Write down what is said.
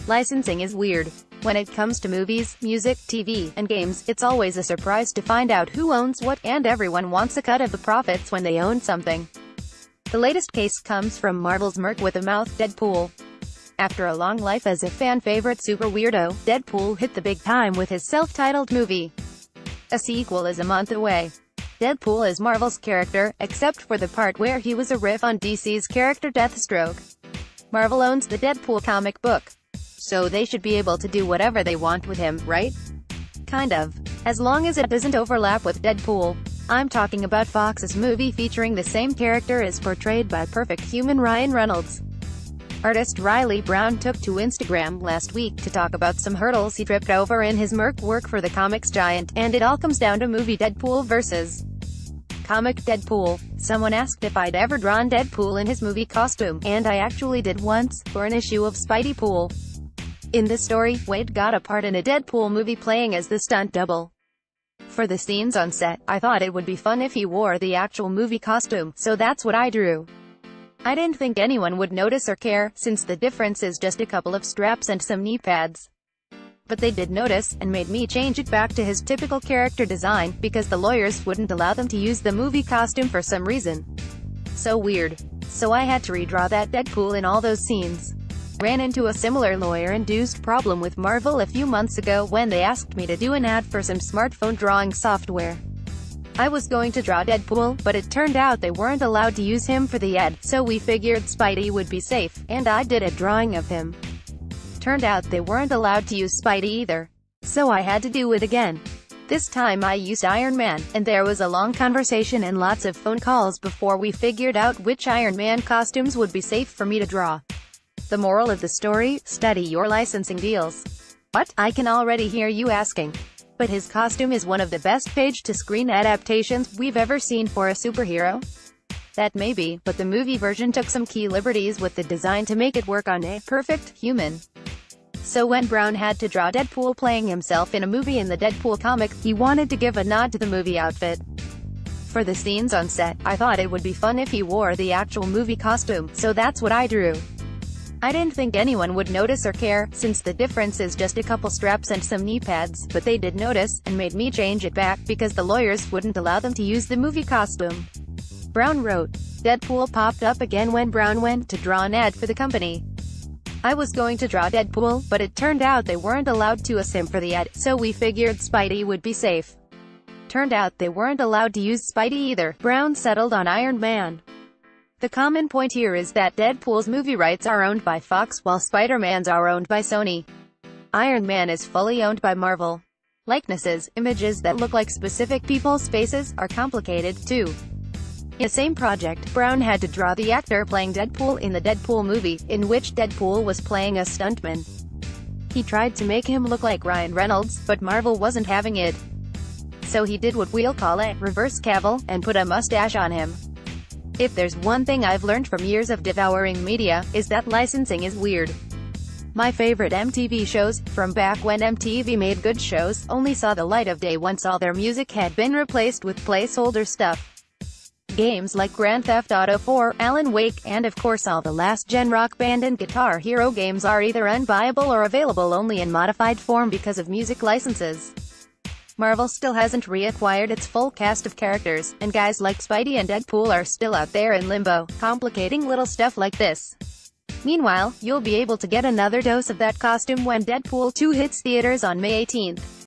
Licensing is weird. When it comes to movies, music, TV, and games, it's always a surprise to find out who owns what, and everyone wants a cut of the profits when they own something. The latest case comes from Marvel's Merc with a mouth, Deadpool. After a long life as a fan favorite super weirdo, Deadpool hit the big time with his self-titled movie. A sequel is a month away. Deadpool is Marvel's character, except for the part where he was a riff on DC's character Deathstroke. Marvel owns the Deadpool comic book, so they should be able to do whatever they want with him, right? Kind of. As long as it doesn't overlap with Deadpool. I'm talking about Fox's movie featuring the same character as portrayed by perfect human Ryan Reynolds. Artist Riley Brown took to Instagram last week to talk about some hurdles he tripped over in his Merc work for the comics giant, and it all comes down to movie Deadpool versus comic Deadpool. Someone asked if I'd ever drawn Deadpool in his movie costume, and I actually did once, for an issue of Spidey Pool. In this story, Wade got a part in a Deadpool movie playing as the stunt double. For the scenes on set, I thought it would be fun if he wore the actual movie costume, so that's what I drew. I didn't think anyone would notice or care, since the difference is just a couple of straps and some knee pads. But they did notice, and made me change it back to his typical character design, because the lawyers wouldn't allow them to use the movie costume for some reason. So weird. So I had to redraw that Deadpool in all those scenes. Ran into a similar lawyer-induced problem with Marvel a few months ago when they asked me to do an ad for some smartphone drawing software. I was going to draw Deadpool, but it turned out they weren't allowed to use him for the ad, so we figured Spidey would be safe, and I did a drawing of him. Turned out they weren't allowed to use Spidey either, so I had to do it again. This time I used Iron Man, and there was a long conversation and lots of phone calls before we figured out which Iron Man costumes would be safe for me to draw. The moral of the story: study your licensing deals. What? I can already hear you asking. But his costume is one of the best page-to-screen adaptations we've ever seen for a superhero? That may be, but the movie version took some key liberties with the design to make it work on a perfect human. So when Brown had to draw Deadpool playing himself in a movie in the Deadpool comic, he wanted to give a nod to the movie outfit. For the scenes on set, I thought it would be fun if he wore the actual movie costume, so that's what I drew. I didn't think anyone would notice or care, since the difference is just a couple straps and some knee pads, but they did notice, and made me change it back, because the lawyers wouldn't allow them to use the movie costume. Brown wrote. Deadpool popped up again when Brown went to draw an ad for the company. I was going to draw Deadpool, but it turned out they weren't allowed to use him for the ad, so we figured Spidey would be safe. Turned out they weren't allowed to use Spidey either. Brown settled on Iron Man. The common point here is that Deadpool's movie rights are owned by Fox, while Spider-Man's are owned by Sony. Iron Man is fully owned by Marvel. Likenesses, images that look like specific people's faces, are complicated, too. In the same project, Brown had to draw the actor playing Deadpool in the Deadpool movie, in which Deadpool was playing a stuntman. He tried to make him look like Ryan Reynolds, but Marvel wasn't having it. So he did what we'll call a reverse cavill, and put a mustache on him. If there's one thing I've learned from years of devouring media, is that licensing is weird. My favorite MTV shows, from back when MTV made good shows, only saw the light of day once all their music had been replaced with placeholder stuff. Games like Grand Theft Auto 4, Alan Wake, and of course all the last-gen Rock Band and Guitar Hero games are either unbuyable or available only in modified form because of music licenses. Marvel still hasn't reacquired its full cast of characters, and guys like Spidey and Deadpool are still out there in limbo, complicating little stuff like this. Meanwhile, you'll be able to get another dose of that costume when Deadpool 2 hits theaters on May 18th.